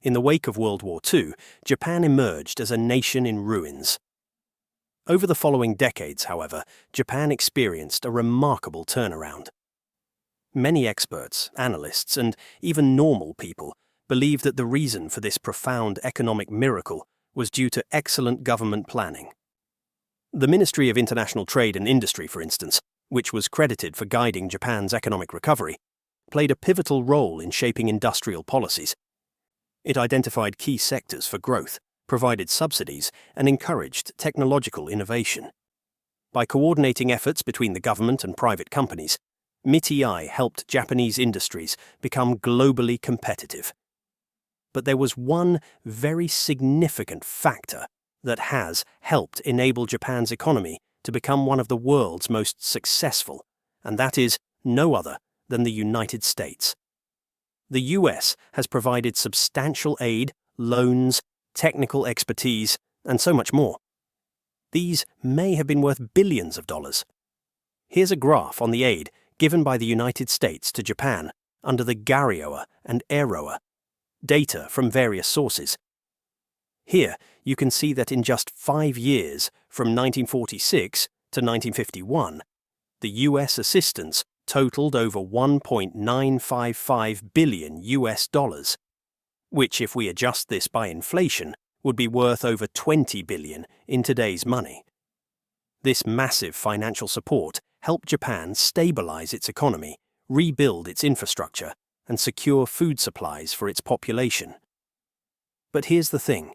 In the wake of World War II, Japan emerged as a nation in ruins. Over the following decades, however, Japan experienced a remarkable turnaround. Many experts, analysts, and even normal people believe that the reason for this profound economic miracle was due to excellent government planning. The Ministry of International Trade and Industry, for instance, which was credited for guiding Japan's economic recovery, played a pivotal role in shaping industrial policies. It identified key sectors for growth, provided subsidies, and encouraged technological innovation. By coordinating efforts between the government and private companies, MITI helped Japanese industries become globally competitive. But there was one very significant factor that has helped enable Japan's economy to become one of the world's most successful, and that is no other than the United States. The US has provided substantial aid, loans, technical expertise, and so much more. These may have been worth billions of dollars. Here's a graph on the aid given by the United States to Japan under the GARIOA and EROA, data from various sources. Here, you can see that in just 5 years, from 1946 to 1951, the US assistance totaled over $1.955 billion, which, if we adjust this by inflation, would be worth over $20 billion in today's money. This massive financial support helped Japan stabilize its economy, rebuild its infrastructure, and secure food supplies for its population. But here's the thing.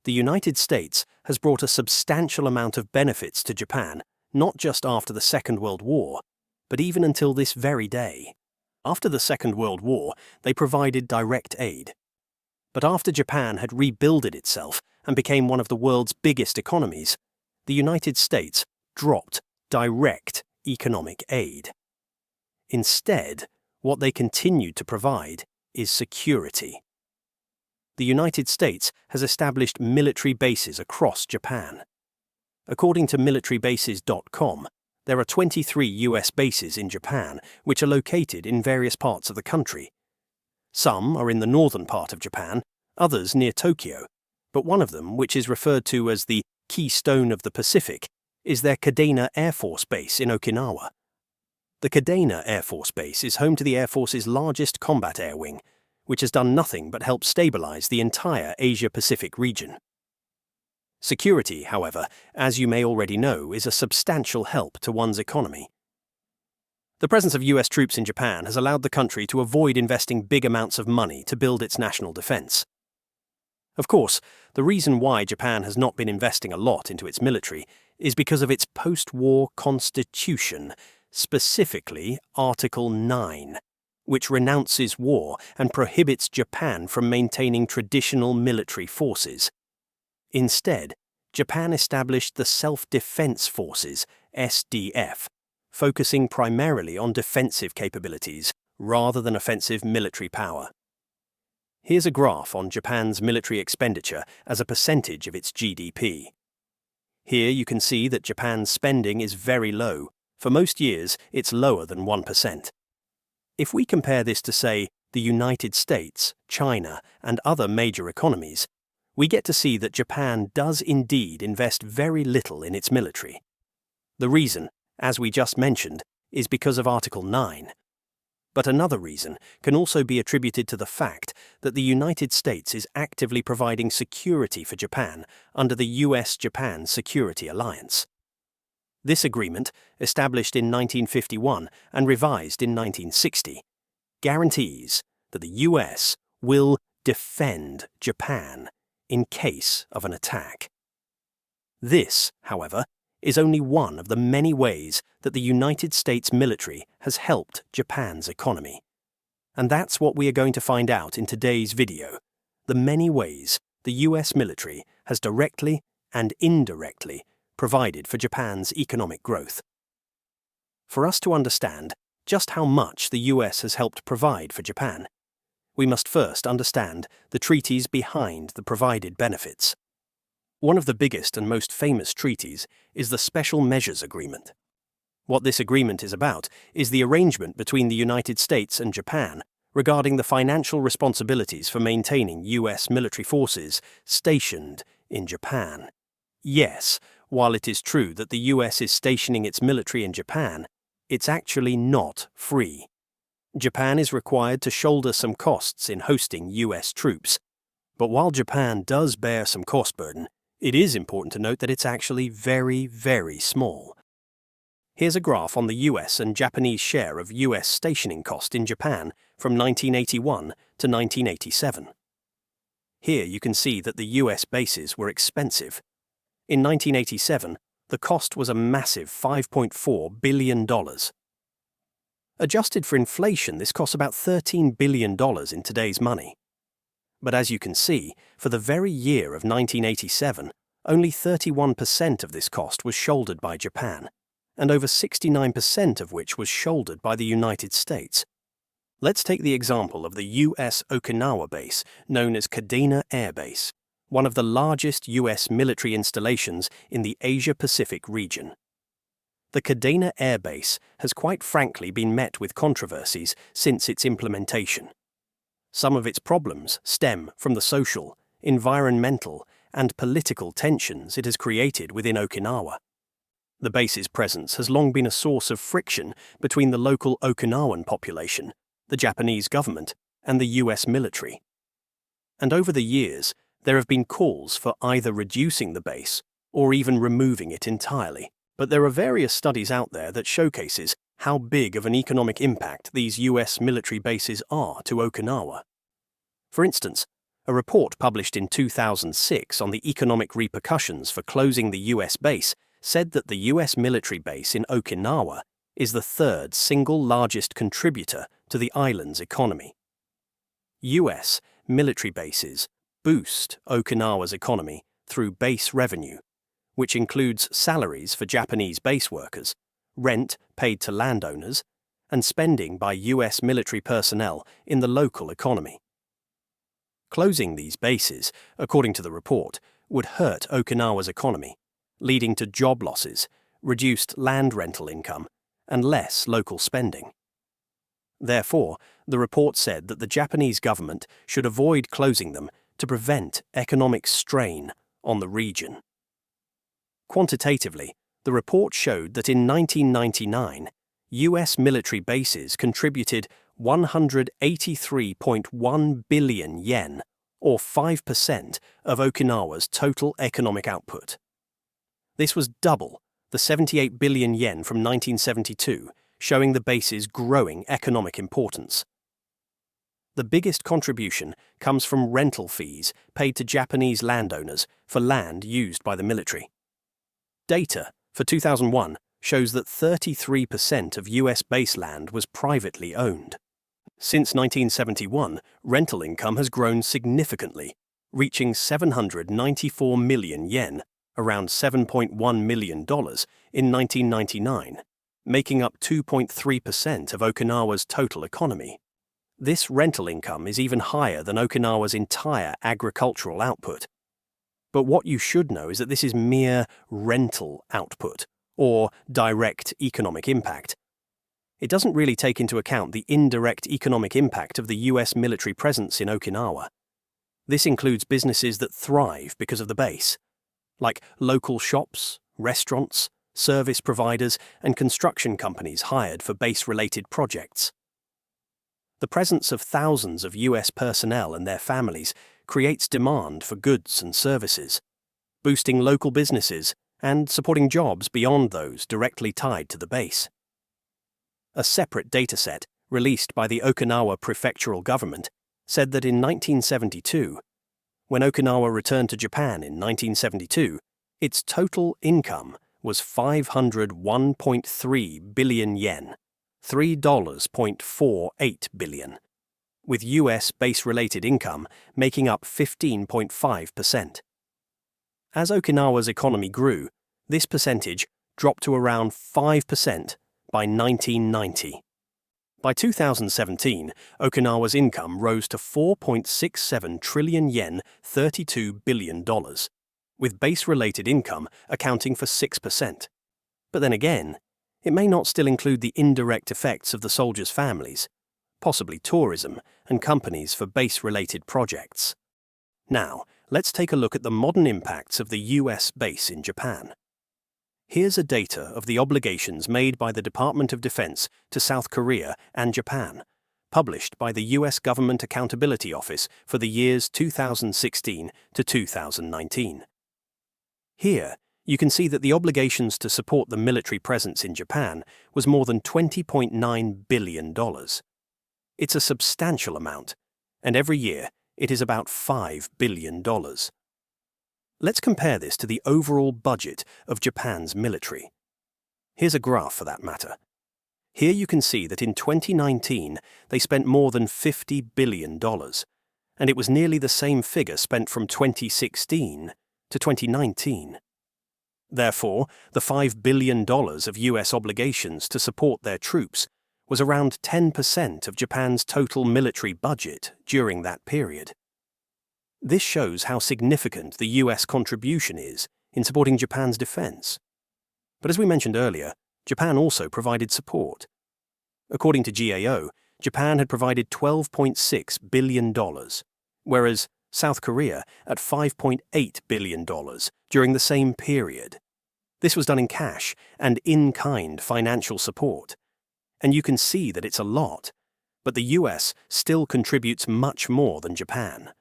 The United States has brought a substantial amount of benefits to Japan, not just after the Second World War, but even until this very day. After the Second World War, they provided direct aid. But after Japan had rebuilded itself and became one of the world's biggest economies, the United States dropped direct economic aid. Instead, what they continued to provide is security. The United States has established military bases across Japan. According to militarybases.com, there are 23 US bases in Japan which are located in various parts of the country. Some are in the northern part of Japan, others near Tokyo, but one of them, which is referred to as the Keystone of the Pacific, is their Kadena Air Force Base in Okinawa. The Kadena Air Force Base is home to the Air Force's largest combat air wing, which has done nothing but help stabilize the entire Asia-Pacific region. Security, however, as you may already know, is a substantial help to one's economy. The presence of US troops in Japan has allowed the country to avoid investing big amounts of money to build its national defense. Of course, the reason why Japan has not been investing a lot into its military is because of its post-war constitution, specifically Article 9, which renounces war and prohibits Japan from maintaining traditional military forces. Instead, Japan established the Self-Defense Forces, SDF, focusing primarily on defensive capabilities rather than offensive military power. Here's a graph on Japan's military expenditure as a percentage of its GDP. Here you can see that Japan's spending is very low. For most years, it's lower than 1%. If we compare this to, say, the United States, China, and other major economies, we get to see that Japan does indeed invest very little in its military. The reason, as we just mentioned, is because of Article 9. But another reason can also be attributed to the fact that the United States is actively providing security for Japan under the US-Japan Security Alliance. This agreement, established in 1951 and revised in 1960, guarantees that the US will defend Japan in case of an attack. This, however, is only one of the many ways that the United States military has helped Japan's economy. And that's what we are going to find out in today's video, the many ways the US military has directly and indirectly provided for Japan's economic growth. For us to understand just how much the US has helped provide for Japan, we must first understand the treaties behind the provided benefits. One of the biggest and most famous treaties is the Special Measures Agreement. What this agreement is about is the arrangement between the United States and Japan regarding the financial responsibilities for maintaining US military forces stationed in Japan. Yes, while it is true that the US is stationing its military in Japan, it's actually not free. Japan is required to shoulder some costs in hosting US troops. But while Japan does bear some cost burden, it is important to note that it's actually very, very small. Here's a graph on the US and Japanese share of US stationing cost in Japan from 1981 to 1987. Here you can see that the US bases were expensive. In 1987, the cost was a massive $5.4 billion. Adjusted for inflation, this costs about $13 billion in today's money. But as you can see, for the very year of 1987, only 31% of this cost was shouldered by Japan, and over 69% of which was shouldered by the United States. Let's take the example of the US Okinawa base, known as Kadena Air Base, one of the largest US military installations in the Asia-Pacific region. The Kadena Air Base has quite frankly been met with controversies since its implementation. Some of its problems stem from the social, environmental, and political tensions it has created within Okinawa. The base's presence has long been a source of friction between the local Okinawan population, the Japanese government, and the US military. And over the years, there have been calls for either reducing the base or even removing it entirely. But there are various studies out there that showcases how big of an economic impact these US military bases are to Okinawa. For instance, a report published in 2006 on the economic repercussions for closing the US base said that the US military base in Okinawa is the third single largest contributor to the island's economy. US military bases boost Okinawa's economy through base revenue, which includes salaries for Japanese base workers, rent paid to landowners, and spending by US military personnel in the local economy. Closing these bases, according to the report, would hurt Okinawa's economy, leading to job losses, reduced land rental income, and less local spending. Therefore, the report said that the Japanese government should avoid closing them to prevent economic strain on the region. Quantitatively, the report showed that in 1999, US military bases contributed 183.1 billion yen, or 5% of Okinawa's total economic output. This was double the 78 billion yen from 1972, showing the base's growing economic importance. The biggest contribution comes from rental fees paid to Japanese landowners for land used by the military. Data for 2001 shows that 33% of US base land was privately owned. Since 1971, rental income has grown significantly, reaching 794 million yen, around $7.1 million, in 1999, making up 2.3% of Okinawa's total economy. This rental income is even higher than Okinawa's entire agricultural output. But what you should know is that this is mere rental output, or direct economic impact. It doesn't really take into account the indirect economic impact of the US military presence in Okinawa. This includes businesses that thrive because of the base, like local shops, restaurants, service providers, and construction companies hired for base-related projects. The presence of thousands of US personnel and their families creates demand for goods and services, boosting local businesses and supporting jobs beyond those directly tied to the base. A separate dataset released by the Okinawa prefectural government said that in 1972, when Okinawa returned to Japan in 1972, its total income was 501.3 billion yen, $3.48 billion, with US base-related income making up 15.5%. As Okinawa's economy grew, this percentage dropped to around 5% by 1990. By 2017, Okinawa's income rose to 4.67 trillion yen, $32 billion, with base-related income accounting for 6%. But then again, it may not still include the indirect effects of the soldiers' families, possibly tourism, and companies for base-related projects. Now, let's take a look at the modern impacts of the US base in Japan. Here's a data of the obligations made by the Department of Defense to South Korea and Japan, published by the US Government Accountability Office for the years 2016 to 2019. Here, you can see that the obligations to support the military presence in Japan was more than $20.9 billion. It's a substantial amount, and every year it is about $5 billion. Let's compare this to the overall budget of Japan's military. Here's a graph for that matter. Here you can see that in 2019 they spent more than $50 billion, and it was nearly the same figure spent from 2016 to 2019. Therefore, the $5 billion of US obligations to support their troops was around 10% of Japan's total military budget during that period. This shows how significant the US contribution is in supporting Japan's defense. But as we mentioned earlier, Japan also provided support. According to GAO, Japan had provided $12.6 billion, whereas South Korea at $5.8 billion during the same period. This was done in cash and in-kind financial support. And you can see that it's a lot, but the US still contributes much more than Japan.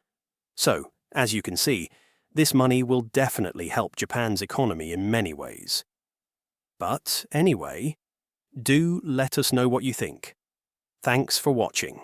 So, as you can see, this money will definitely help Japan's economy in many ways. But anyway, do let us know what you think. Thanks for watching.